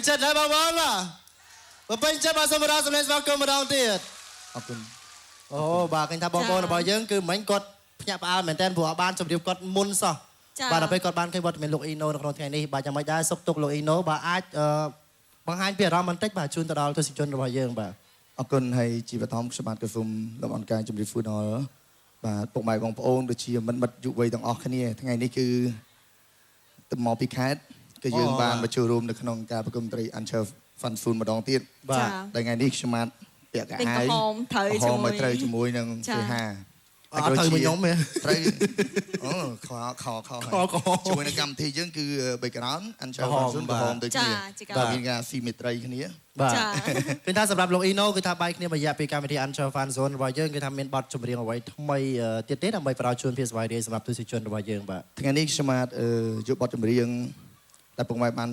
ពេញចិត្តហើយបងប្អូនបាទពេញចិត្តបាទសូមសម្លេងស្វាគមន៍ម្ដងទៀតអរគុណអូបាទឃើញថាបងប្អូនរបស់យើងគឺមិញគាត់ភ្ញាក់ផ្អើលមែនតើព្រោះអត់បានជម្រាបគាត់មុនសោះបាទដល់ពេលគាត់បានឃើញវត្តមានលោកអ៊ីណូនៅក្នុងថ្ងៃនេះបាទយ៉ាងម៉េចដែរសុខទុក្ខលោកអ៊ីណូបាទអាចបង្ហាញពីអារម្មណ៍បន្តិចបាទជូនទៅដល់ទស្សនិកជនរបស់យើងបាទអរគុណហើយជាបឋមខ្ញុំបាទក៏សូមលំអរកាយជម្រាបសួរដល់បាទពុកម៉ែបងប្អូនដូចជាមិត្តយុវវ័យទាំងអស់គ្នាថ្ងៃនេះគឺទៅមកពីខេត្តគឺយើងបានមកចូលរួមនៅក្នុងការប្រគំតន្ត្រី Anchor Fun Fun ម្ដងទៀតបាទដល់ថ្ងៃនេះខ្ញុំបាទពាក់កៅអៅហោមត្រូវជាមួយនឹងគេហាអត់ត្រូវមួយខ្ញុំទេត្រូវអូខជាមួយនឹងកម្មវិធីយើងគឺ background Anchor Fun Fun ហោមដូចគ្នាបាទមានការស៊ីមេត្រីគ្នាបាទគឺថាសម្រាប់លោកអ៊ីណូគឺថាបាយគ្នារយៈពេលកម្មវិធី Anchor Fun Zone របស់យើងគឺថាមានបទចម្រៀងអ្វីថ្មីទៀតទេដើម្បីផ្ដល់ជូនភាពសប្បាយរីកសម្រាប់ទស្សនិកជនរបស់យើងបាទថ្ងៃនេះខ្ញុំបាទយកបទចម្រៀងដែលពុកម៉ែបាន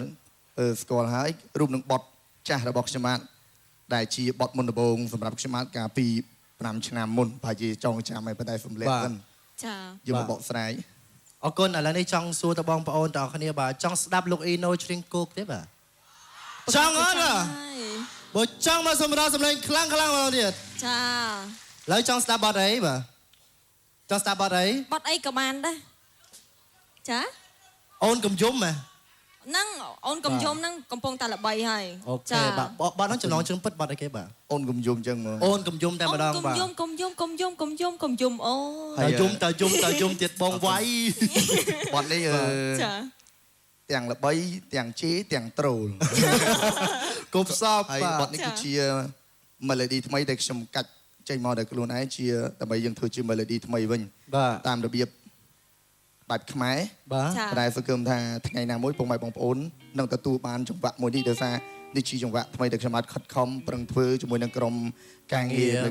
ស្គាល់ហើយរួមនឹងបទចាស់របស់ខ្ញុំបាទដែលជាបទមុនដំបូងសម្រាប់ខ្ញុំបាទកាលពី5ឆ្នាំមុនប្រហែលជាចង់ចាំហើយប៉ុន្តែសំលេងមិនចាយកមកបកស្រាយអរគុណឥឡូវនេះចង់សួរទៅបងប្អូនទាំងអស់គ្នាបាទចង់ស្ដាប់លោកអ៊ីណូច្រៀងគោកទេបាទចង់អត់បើចង់មកសម្រាប់សំឡេងខ្លាំងមកទៀតចាឥឡូវចង់ស្ដាប់បទអីបាទចង់ស្ដាប់បទអីក៏បានដែរចាអូនកំយំហ្នឹងអូនកំយំហ្នឹងកំពុងតែល្បីហើយចាបាទបទហ្នឹងចំណងជើងពិតបទអីគេបាទអូនកំយំចឹងមកអូនកំយំតែម្ដងបាទកំយំអូហើយយំទៀតបងវាយបទនេះចាទាំងល្បីទាំងជេរទាំងត្រូលគប់សពហើយបទនេះគឺជា melody ថ្មីដែលខ្ញុំកាច់ចេញមកដោយខ្លួនឯងជាដើម្បីយើងធ្វើជា melody ថ្មីវិញតាមរបៀបបែបខ្មែរបាទតែសង្ឃឹមថាថ្ងៃណាមួយពុកម៉ែបងប្អូននឹងទទួលបានចង្វាក់មួយនេះដោយសារនេះជាចង្វាក់ថ្មីដែលខ្ញុំបានខិតខំប្រឹងធ្វើជាមួយនឹងក្រុមការងារនៅ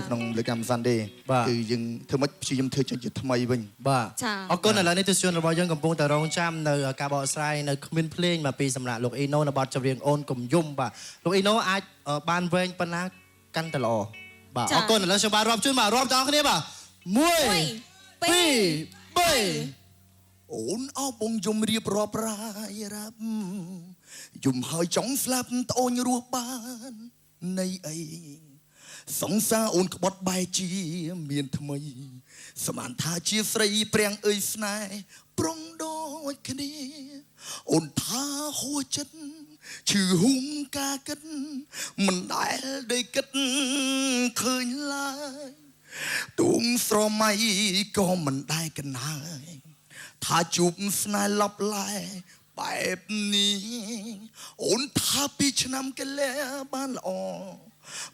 ក្នុងលើកម្ម Sunday គឺយើងធ្វើមិនព្យាយាមធ្វើជាថ្មីវិញបាទអរគុណឥឡូវនេះទស្សនរបស់យើងកំពុងតែរងចាំនៅការបកស្រាយនៅគ្មានភ្លេងមកពីសម្រាប់លោកអ៊ីណូនៅបទចម្រៀងអូនកំយំបាទលោកអ៊ីណូអាចបានវែងប៉ុណ្ណាកាន់តែល្អបាទអរគុណឥឡូវខ្ញុំបានរាប់ជូនបាទរាប់ទាំងអស់គ្នាបាទ1 2 3អូនអោបងយំរៀបរាប់រាយរាប់យំហើយចង់ស្លាប់ត្អូនរស់បាននៃអីសង្សារអូនក្បត់បែកជាមានថ្មីស្មានថាជាស្រីព្រាំងអើយស្នេហ៍ប្រុងដូចគ្នាអូនថាហួចិត្តឈឺហុងការគិតមិនដែលได้គិតឃើញឡើយទួងស្រមៃក៏មិនដែលកណាយថាជួបស្នេហ៍ឡប់ឡែបែបនេះអូនថា2ឆ្នាំកលែបានល្អ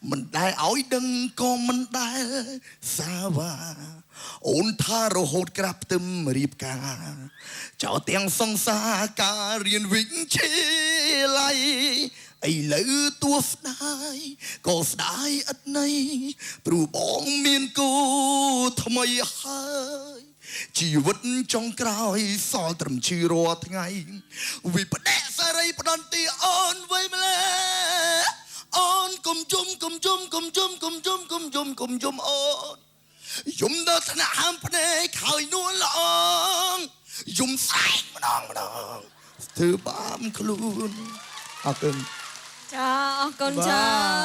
មិនដែលឲ្យដឹងក៏មិនដែលសាវ៉ាអូនថារហូតក្រាស់ផ្ទឹមរៀបការចោលទាំងសង្សារការរៀនវិជ្ជាល័យឥឡូវទួស្ដាយក៏ស្ដាយឥតន័យព្រោះបងមានគូថ្មីហើយជីវិតចុងក្រោយសល់ត្រឹមឈឺរាល់ថ្ងៃវិបដិសេរីផ្ដន់ទីអូនវ័យម្លេះអូនកុំជុំអូនយំដល់ថ្នាក់ហាមភ្នែកហើយនួនល្អងយំស្អែកម្ដងធ្វើបាបខ្លួនអរគុណចាអរគុណចា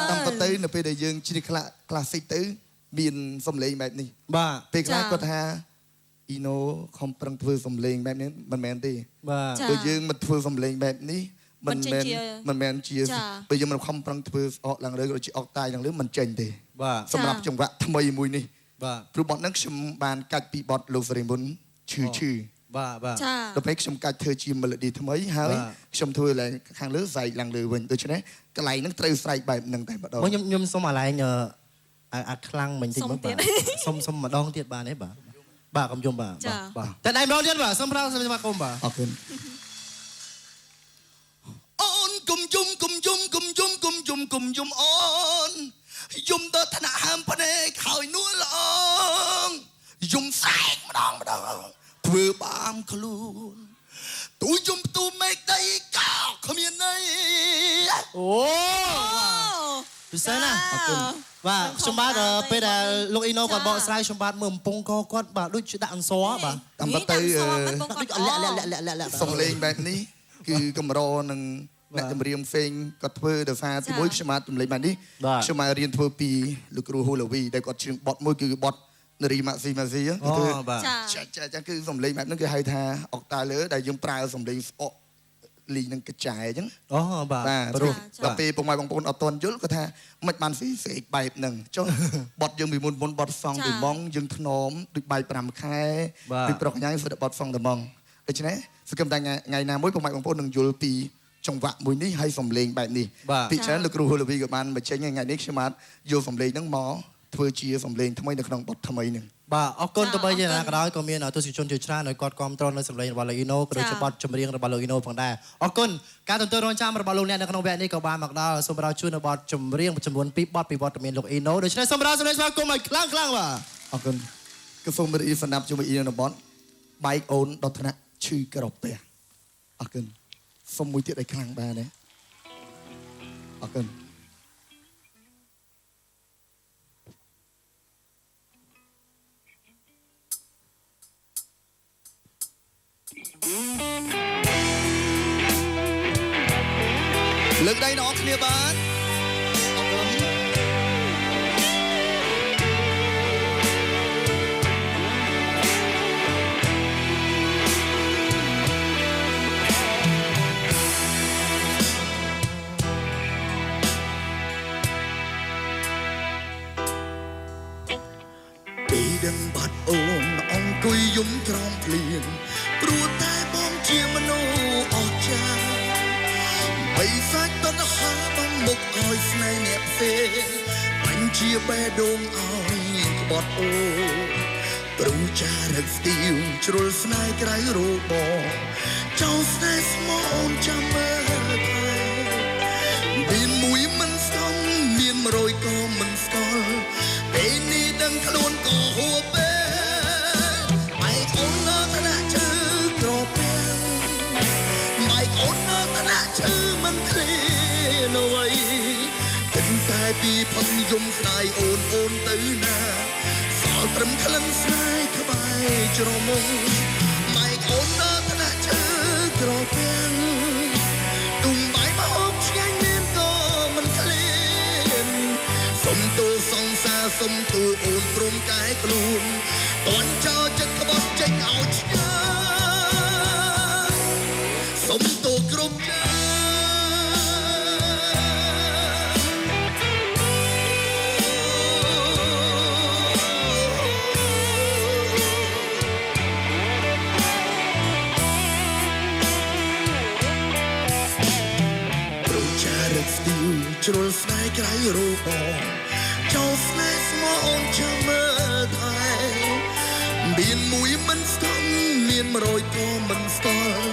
តាមពិតទៅនៅពេលដែលយើងជ្រៀងក្លាសិកទៅមានសំឡេងបែបនេះបាទពេលខ្លះគាត់ថាអ៊ីណូខំប្រឹងធ្វើសំឡេងបែបនេះមិនមែនទេបាទបើយើងមិនធ្វើសំឡេងបែបនេះមិនមែនជាបើយើងមិនខំប្រឹងធ្វើអកឡើងលើក៏ជាអកតាយឡើងលើមិនចេញទេបាទសម្រាប់ចង្វាក់ថ្មីមួយនេះបាទព្រោះបទហ្នឹងខ្ញុំបានកាច់ពីបទលោកសេរីមុនឈឺបាទដល់ពេលខ្ញុំកាច់ធ្វើជា melody ថ្មីហើយខ្ញុំធ្វើឡើងខាងលើស្រែកឡើងលើវិញដូច្នេះកន្លែងហ្នឹងត្រូវស្រែកបែបហ្នឹងតែម្ដងខ្ញុំសុំអាឡែងអាខ្លាំងមិញតិចមើលបាទសុំម្ដងទៀតបានទេបាទកំយំបាទតែដៃម្ដងទៀតបាទសុំប្រាំសមាគមបាទអរគុណអូនកុំយំអូនយំដល់ថ្នាក់ហាមភ្នែកហើយនួនល្អងយំស្អែកម្ដងធ្វើបាមខ្លួនទូយំទូមេឃដីកោគ្មានន័យអូពិសេសណាស់អរគុណបាទខ្ញុំបាទពេលដែលលោកអ៊ីណូគាត់បកស្រាយខ្ញុំបាទមើលកំពុងកគាត់បាទដូចជាដាក់អង្សរបាទតាមពិតទៅដូចលាក់សំឡេងបែបនេះគឺកម្រនឹង អ្នកចម្រៀងផ្សេងក៏ធ្វើដោយសារទីមួយខ្ញុំអាចចម្លែកបាននេះខ្ញុំមករៀនធ្វើពីលោកគ្រូហ៊ូឡាវីដែលគាត់ច្រៀងបទមួយគឺបទនារីម៉ាស៊ីម៉ាស៊ីគឺចាគឺសំឡេងបែបហ្នឹងគេហៅថាអុកតាលើដែលយើងប្រើសំឡេងស្អកលីនឹងកញ្ចែអញ្ចឹងបាទព្រោះដល់ពេលពុកម៉ែបងប្អូនអត់ទាន់យល់គាត់ថាមិនបានសេកបែបហ្នឹងចុះបទយើងពីមុនបទសងពីម៉ងយើងធ្នមដូចបែប5ខែពីប្រុសញ៉ាំស្ដាប់បទសងតែម៉ងដូច្នេះសង្ឃឹមថាថ្ងៃណាមួយពុកម៉ែបងប្អូននឹងយល់ពីចង្វាក់មួយនេះហើយសំឡេងបែបនេះពីច្រើនលោកគ្រូហ៊ូឡាវីក៏បានបញ្ចេញថ្ងៃនេះខ្ញុំបានយកសំឡេងហ្នឹងមកធ្វើជាសំឡេងថ្មីនៅក្នុងបទថ្មីហ្នឹងបាទអរគុណទៅបីយ៉ាងណាក៏ដោយក៏មានទស្សនិកជនជាច្រើនឲ្យគាត់គ្រប់គ្រងនៅសំឡេងរបស់លោកអ៊ីណូក៏ដូចជាបទចម្រៀងរបស់លោកអ៊ីណូផងដែរអរគុណការទន្ទឹងរង់ចាំរបស់លោកអ្នកនៅក្នុងវគ្គនេះក៏បានមកដល់សូមផ្ដល់ជូននៅបទចម្រៀងចំនួន2បទពីវត្តមានលោកអ៊ីណូដូច្នេះសូមផ្ដល់សំឡេងស្វាគមន៍ឲ្យខ្លាំងៗបាទអរគុណគឺសូមរីស្ដាប់ជាមួយអ៊ីណូនៅបទបែកអូនដល់ថ្នាក់ឈឺក្រពះអរគុណសូមមួយទៀតឲ្យខ្លាំងបានណាអរគុណលើកដៃដល់គ្នាបាទអរគុណពេលដឹងបាត់អូនអង្គុយយំក្រោមភ្លៀងព្រោះតែបងជាមនុស្សអស្ចារ្យបីសាច់តណ្ហាបងមុខឲ្យស្នេហ៍អ្នកផ្សេងបាញ់ជាបេះដូងឲ្យក្បត់អូព្រោះចារឹកស្ទាវជ្រុលស្នេហ៍ក្រៅរបរចោលស្នេហ៍ស្មោះអូនចាំមើលតែមានមួយមិនស្គាល់មាន100ក៏មិនស្គាល់ពេលនេះដឹងខ្លួនក៏ហួបបែបែកអូននៅថ្នាក់ជើងក្រពេញបែកអូននៅថ្នាក់ជើងមិនឃ្លានអ្វីគិតតែពីផឹងយំស្ដាយអូនទៅណាសល់ត្រឹមក្លិនស្នេហ៍ក្បែរច្រមុំបែកអូននៅថ្នាក់ជើងក្រពេញទុំបាយមកហូបឆ្ងាញ់មានក៏មិនឃ្លានសុំទូសង្សារសុំទូអូនព្រមកែខ្លួនតន់ចោលចិត្តក្បត់ចេញឲ្យឆ្ងាយសុំទូគ្រប់យ៉ាងជ្រុលស្នេហ៍ក្រៅរបរចោលស្នេហ៍ស្មោះអូនចាំមើលថែមានមួយមិនស្គាល់មាន100ក៏មិនស្គាល់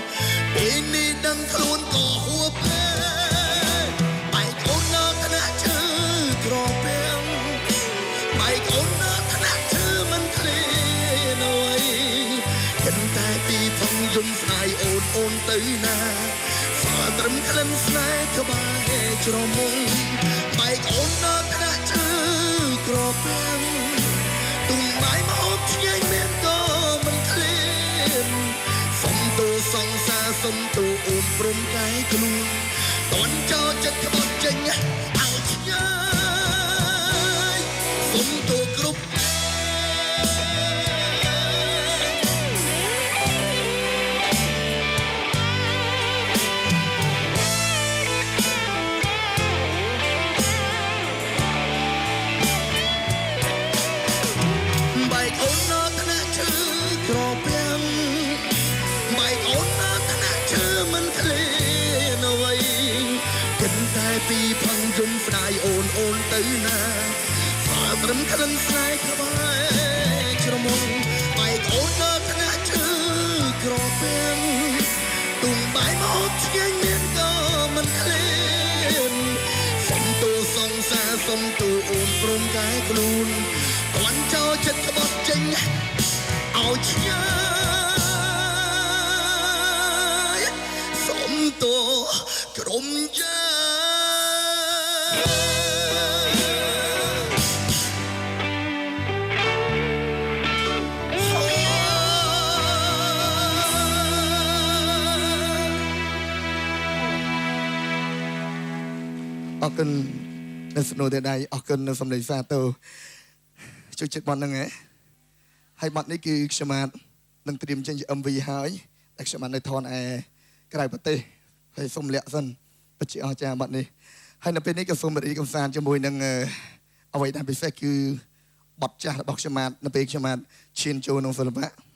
ពេលនេះដឹងខ្លួនក៏ហួបបែកអូននៅថ្នាក់ជើងក្រពេញបែកអូននៅថ្នាក់ជើងមិនឃ្លានអ្វីគិតតែពីផឹងយំស្ដាយអូនទៅណាត្រឹមក្លិនស្នេហ៍ក្បែរច្រមុំបែកអូននៅថ្នាក់ជើងក្រពេញទុំបាយមកហូបឆ្ងាញ់មានក៏មិនឃ្លានសុំទូសង្សារសុំទូអូនព្រមកែខ្លួនតន់ចោលចិត្តក្បត់ចេញឲ្យឆ្ងាយសុំទូគ្រប់ពីផឹងយំស្ដាយអូនទៅណាស្អាតត្រឹមក្លិនស្នេហ៍ក្បែរច្រមុំបែកអូននៅថ្នាក់ជើងក្រពេញទុំបាយមកហូបឆ្ងាញ់មានក៏មិនឃ្លានសុំទូសង្សារសុំទូអូនព្រមកែខ្លួនតន់ចោលចិត្តក្បត់ចេញឲ្យឆ្ងាយសុំទូក្រុមយ៉ា អរគុណនៅស្នូទេដៃអរគុណនៅសំឡេងសាទរជួយចិត្តបត់ហ្នឹងហើយបត់នេះគឺខ្ញុំបាននឹងត្រៀមចេញជា MV ហើយតែខ្ញុំបាននៅថនឯក្រៅប្រទេសហើយសូមលាក់សិនពិតជាអស្ចារ្យបត់នេះហើយនៅពេលនេះក៏សូមរីកកំសាន្តជាមួយនឹងអ្វីដែលពិសេសគឺបត់ចាស់របស់ខ្ញុំបាននៅពេលខ្ញុំបានឈានចូលក្នុងសិល្បៈ